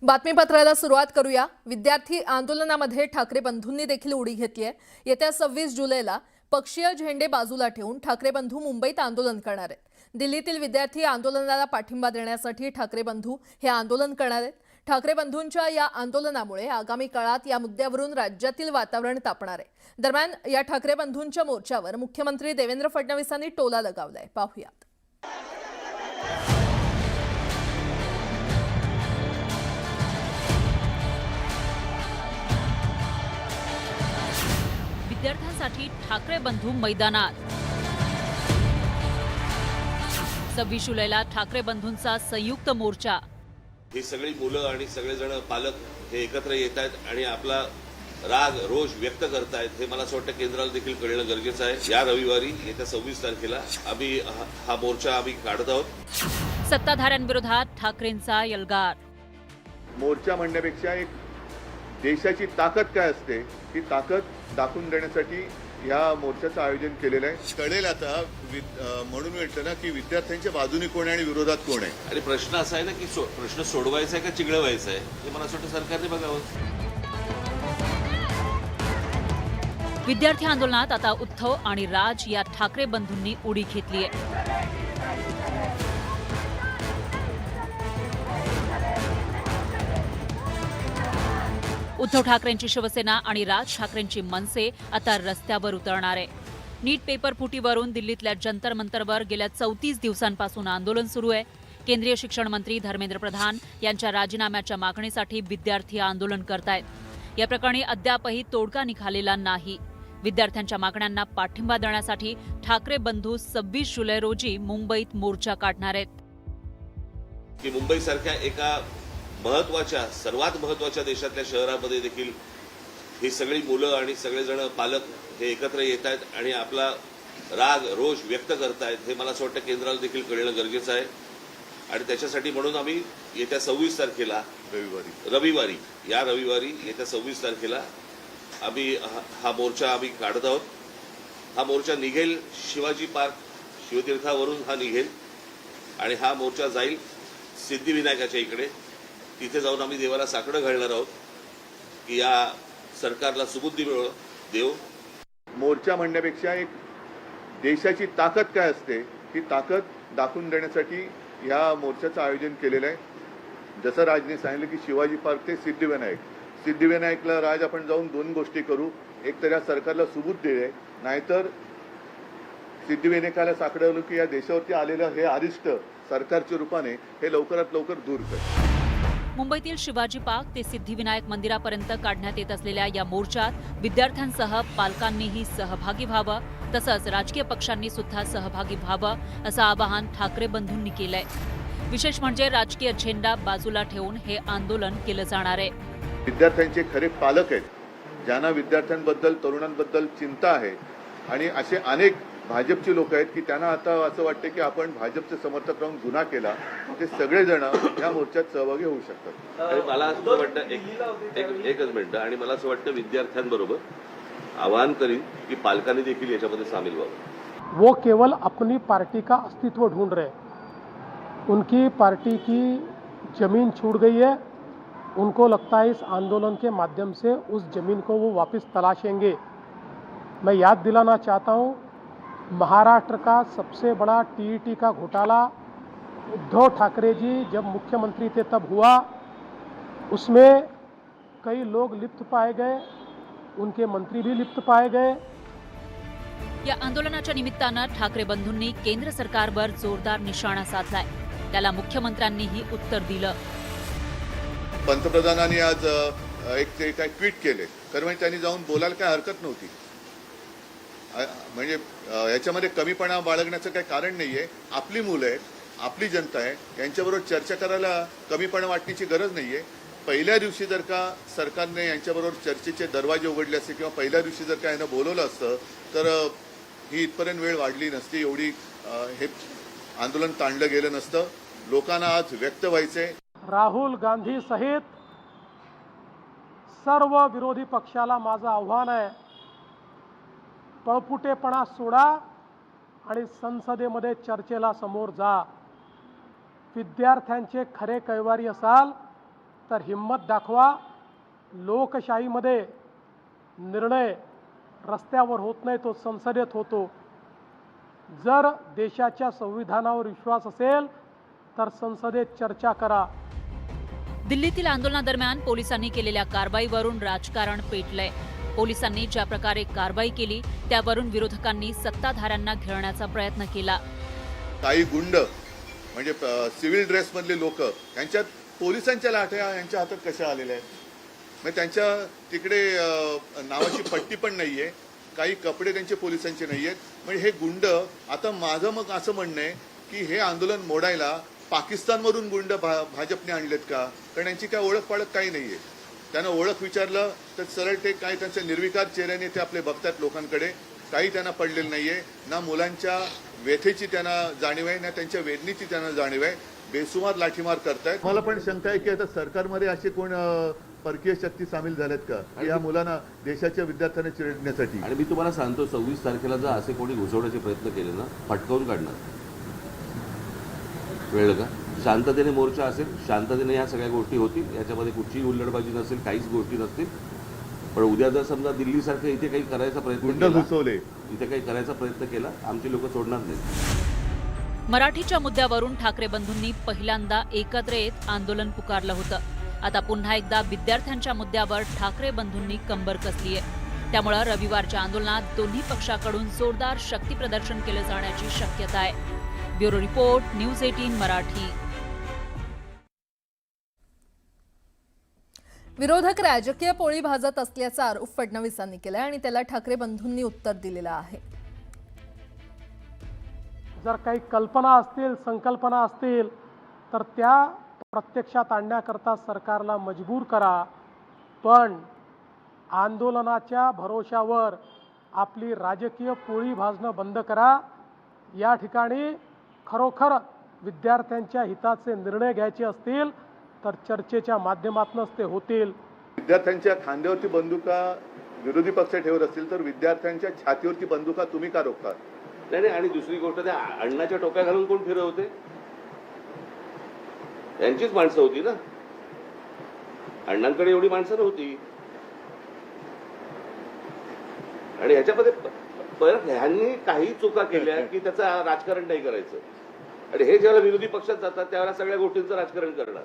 बातमीपत्राला सुरुवात करूया। विद्यार्थी आंदोलनामध्ये ठाकरे बंधूंनी देखील उडी घेतली आहे। येत्या 26 जुलैला पक्षीय झेंडे बाजूला ठेवून ठाकरे बंधू मुंबईत आंदोलन करणार आहेत। दिल्लीतील विद्यार्थी आंदोलनाला पाठिंबा देण्यासाठी ठाकरे बंधू हे आंदोलन करणार आहेत। ठाकरे बंधूंच्या या आंदोलनामुळे आगामी काळात या मुद्द्यावरून राज्यातील वातावरण तापणार आहे। दरम्यान या ठाकरे बंधूंच्या मोर्चावर मुख्यमंत्री देवेंद्र फडणवीसांनी टोला लगावलाय। पाहूयात। विद्यार्थ्यांसाठी ठाकरे बंधू मैदानात। 26 जुलैला ठाकरे बंधूंचा संयुक्त मोर्चा। ही सगळी मुलं आणि सगळेजण पालक हे एकत्र येत आहेत आणि आपला राग रोष व्यक्त करतायत हे मला असं वाटतं केंद्राला देखील कळणं गरजेचं आहे। या रविवारी येत्या 26 तारखेला आम्ही हा मोर्चा काढत आहोत। सत्ताधाऱ्यांविरोधात ठाकरेंचा यल्गार। मोर्चा म्हणण्यापेक्षा एक देशाची ताकद काय असते ही ताकद दाखवून देण्यासाठी या मोर्चाचं आयोजन केलेलं आहे। कळेल आता म्हणून म्हटलं ना की विद्यार्थ्यांच्या बाजूने कोण आहे आणि विरोधात कोण आहे। आणि प्रश्न असा आहे ना की प्रश्न सोडवायचा आहे का चिघळवायचा आहे हे मला असं वाटतं सरकारने बघावं। विद्यार्थी आंदोलनात आता उद्धव आणि राज या ठाकरे बंधूंनी उडी घेतली आहे। उद्धव ठाकरेंची शिवसेना आणि राज ठाकरेंची मनसे आता रस्त्यावर उतरणार आहे। नीट पेपर फुटीवरून दिल्लीतल्या जंतर मंतरवर गेल्या 34 दिवसांपासून आंदोलन सुरू आहे। केंद्रीय शिक्षण मंत्री धर्मेंद्र प्रधान यांच्या राजीनाम्याच्या मागणीसाठी विद्यार्थी आंदोलन करतायत। या प्रकरणी अद्यापही तोडगा निघालेला नाही। विद्यार्थ्यांच्या मागण्यांना पाठिंबा देण्यासाठी ठाकरे बंधू 26 जुलै रोजी मुंबईत मोर्चा काढणार आहेत। की मुंबईसारख्या एका सर्वात महत्त्वाच्या देशातल्या शहरामध्ये देखील ही सगळी मुलं आणि सगळेजण पालक हे एकत्र येत आहेत आणि आपला राग रोष व्यक्त करतायत हे मला असं वाटतं केंद्राला देखील कळणं गरजेचं आहे। आणि त्याच्यासाठी म्हणून आम्ही येत्या 26 तारखेला रविवारी येत्या 26 तारखेला आम्ही हा मोर्चा काढत आहोत। हा मोर्चा निघेल शिवाजी पार्क शिवतीर्थावरून हा निघेल आणि हा मोर्चा जाईल सिद्धिविनायकाच्या इकडे। तिथे जाऊन आम्ही देवाला साकडं घालणार आहोत की या सरकारला सुबुद्धी देव। मोर्चा म्हणण्यापेक्षा एक देशाची ताकद काय असते ही ताकद दाखवून देण्यासाठी या मोर्चाचं आयोजन केलेलं आहे। जसं राजने सांगितलं की शिवाजी पार्क ते सिद्धिविनायकला राज आपण जाऊन दोन गोष्टी करू। एक तर या सरकारला सुबुद्धी दे, नाहीतर सिद्धिविनायकाला साकडं घालू की या देशावरती आलेलं हे अरिष्ट सरकारच्या रूपाने हे लवकरात लवकर दूर कर। मुंबईतील शिवाजी पार्क ते सिद्धिविनायक मंदिरापर्यंत काढण्यात येत असलेल्या या मोर्चात विद्यार्थ्यांसह पालकांनीही सहभागी व्हावं, तसंच राजकीय पक्षांनी सुद्धा सहभागी व्हावं असं आवाहन ठाकरे बंधूंनी केलंय। विशेष म्हणजे राजकीय झेंडा बाजूला ठेवून हे आंदोलन केलं जाणार आहे। विद्यार्थ्यांचे खरे पालक आहेत, ज्यांना विद्यार्थ्यांबद्दल तरुणांबद्दल चिंता आहे आणि असे अनेक भाजपचे लोक आहेत की त्यांना आता असं वाटतं की आपण भाजपचे समर्थक राहून गुन्हा केला, ते सगळेजण या मोर्चात सहभागी होऊ शकतात। आणि मला असं वाटतं एकच मिनिट आणि मला असं वाटतं विद्यार्थ्यांबरोबर आवाहन करीन की पालकांनी देखील याच्यामध्ये सामील व्हावं। वो केवल अपनी पार्टी का अस्तित्व ढूंढ रहे, उनकी पार्टी की जमीन छूट गई है। उनको लगता है इस आंदोलन के माध्यम से उस जमीन को वो वापस तलाशेंगे। मैं याद दिलाना चाहता हूँ, महाराष्ट्र का सबसे बड़ा टीईटी का घोटाला उद्धव ठाकरे जी जब मुख्यमंत्री थे तब हुआ। उसमें कई लोग लिप्त पाए गए, उनके मंत्री भी लिप्त पाए गए। या आंदोलनाच्या निमित्तानं ठाकरे बंधूंनी केंद्र सरकारवर जोरदार निशाणा साधलाय। त्याला मुख्यमंत्र्यांनीही उत्तर दिलं। पंतप्रधानांनी आज एक काय ट्विट केले, तर म्हणजे त्यांनी जाऊन बोलायला काय हरकत नव्हती। म्हणजे याच्यामध्ये कमीपणा बाळगण्याचं काही कारण नाहीये। आपली मुलं आहेत, आपली जनता आहे, यांच्याबरोबर चर्चा करायला कमीपणा वाटण्याची गरज नाहीये। पहिल्या दिवशी जर का सरकारने यांच्याबरोबर चर्चेचे दरवाजे उघडले असते किंवा पहिल्या दिवशी जर का यांना बोलवलं असतं तर ही इथपर्यंत वेळ वाढली नसती, एवढी हे आंदोलन ताणलं गेलं नसतं। लोकांना आज व्यक्त व्हायचंय। राहुल गांधी सहित सर्व विरोधी पक्षाला माझं आव्हान आहे, पळपुटेपणा सोडा आणि संसदेमध्ये चर्चेला समोर जा। विद्यार्थ्यांचे खरे कैवारी असाल तर हिम्मत दाखवा. लोकशाहीमध्ये निर्णय रस्त्यावर होत नाही, तो संसदेत होतो. जर देशाच्या संविधानावर विश्वास असेल तर संसदेत चर्चा करा. दिल्लीतील आंदोलनादरम्यान पोलिसांनी केलेल्या कारवाईवरून राजकारण पेटलंय. पोलिसांनी ज्या प्रकारे कारवाई केली त्यावरून विरोधकांनी सत्ताधाऱ्यांना घेरण्याचा प्रयत्न केला. काही गुंड म्हणजे सिव्हिल ड्रेसमधले लोक यांच्यात पोलिसांच्या लाठ्या यांच्या हातात कशा आलेल्या आहेत. मग त्यांच्या तिकडे नावाची पट्टी पण नाहीये, काही कपडे त्यांचे पोलिसांचे नाही आहेत. म्हणजे हे गुंड, आता माझं मग असं म्हणणं आहे की हे आंदोलन मोडायला पाकिस्तानवरून गुंड भाजपने आणलेत का? कारण यांची काय ओळख पाळख काही नाहीये. त्यांना ओळख विचारलं तर सरळ ते काय त्यांच्या निर्विकार चेहऱ्याने ते आपले बघतात लोकांकडे. काही त्यांना पडलेलं नाहीये. ना मुलांच्या व्यथेची त्यांना जाणीव आहे, ना त्यांच्या वेदनेची त्यांना जाणीव आहे. बेसुमार लाठीमार करतायत. मला पण शंका आहे की आता सरकारमध्ये असे कोण परकीय शक्ती सामील झाल्यात का या मुलांना, देशाच्या विद्यार्थ्यांना चिरडण्यासाठी. आणि मी तुम्हाला सांगतो 26 तारखेला जर असे कोणी घुसवण्याचे प्रयत्न केले ना, फटकावून काढणार. कळलं का? शांततेने मोर्चा असेल, शांततेने ह्या सगळ्या गोष्टी होतील, याच्यामध्ये कुठचीही हुल्लडबाजी नसेल, काहीच गोष्टी नसतील. पण उद्या जर समजा दिल्लीसारखं इथे काही करायचा प्रयत्न गुंड केला, घुसवले, इथे काही करायचा प्रयत्न केला, आमची लोक सोडणार नाहीत. मराठीच्या मुद्द्यावरून ठाकरे बंधूंनी पहिल्यांदा एकत्र येत आंदोलन पुकारलं होतं. आता पुन्हा एकदा विद्यार्थ्यांच्या मुद्द्यावर ठाकरे बंधूंनी कंबर कसली आहे. त्यामुळे रविवारच्या आंदोलनात दोन्ही पक्षाकडून जोरदार शक्ती प्रदर्शन केलं जाण्याची शक्यता आहे. Bureau report, news 18 Marathi. विरोधक राजकीय पोळी भाजत असल्याचा आरोप फडणवीसांनी केलाय आणि त्याला ठाकरे बंधूंनी उत्तर दिलेलं आहे. जर काही कल्पना असतील, संकल्पना असतील तर त्या प्रत्यक्षात आणण्याकरता सरकारला मजबूर करा. पण आंदोलनाच्या भरोशावर आपली राजकीय पोळी भाजणं बंद करा. या ठिकाणी खरोखर विद्यार्थ्यांच्या हिताचे निर्णय घ्यायचे असतील तर चर्चेच्या माध्यमातूनच ते होतील. विद्यार्थ्यांच्या खांद्यावरती बंदुका विरोधी पक्ष ठेवत असतील तर विद्यार्थ्यांच्या छातीवरती बंदुका तुम्ही का रोखता? नाही आणि दुसरी गोष्ट, त्या अण्णाच्या टोप्या घालून कोण फिरवते? यांचीच माणसं होती ना, अण्णांकडे एवढी माणसं नव्हती. आणि ह्याच्यामध्ये परत ह्यांनी काही चुका केल्या की त्याचं राजकारण नाही करायचं. आणि हे ज्यावेळेला विरोधी पक्षात जातात त्यावेळेला सगळ्या गोष्टींचं राजकारण करणार.